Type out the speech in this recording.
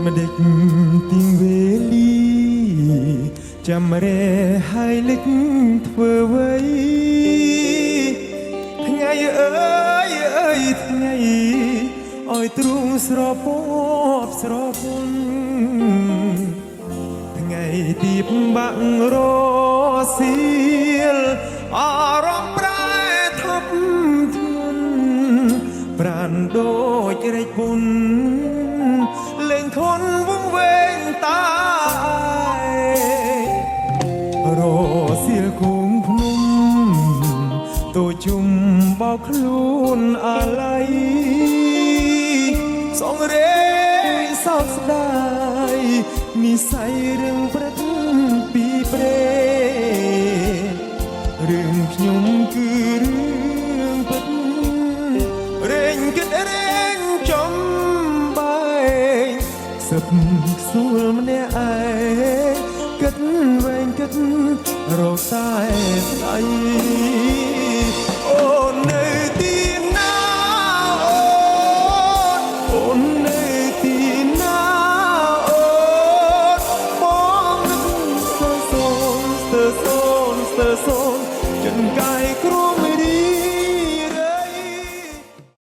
ម្ដេចទីងវេលីចាំរែហើយលិចធ្វើអ្វីថ្ងៃអើយអើយថ្ងៃឲ្យទ្រូងស្រពបស្រពន់ថ្ងៃទីបាក់រសៀលអារម្មណ៍ប្រែធប់ធ្ងន់ប្រានដូចរែកពុនលេងធនវងវែងតារសៀលគងភ្នំតូចជុំបោកខ្លួនអាឡ័យសងរេសោកស្ដាយនិស័យរឿងព្រឹកពីព្រេរឿងខ្ញុំគឺរឿងពិតរែងគិតរែងចំបែងសឹកស្រួលម្នាក់ឯងគិតវែងគិតរកតែស្ដី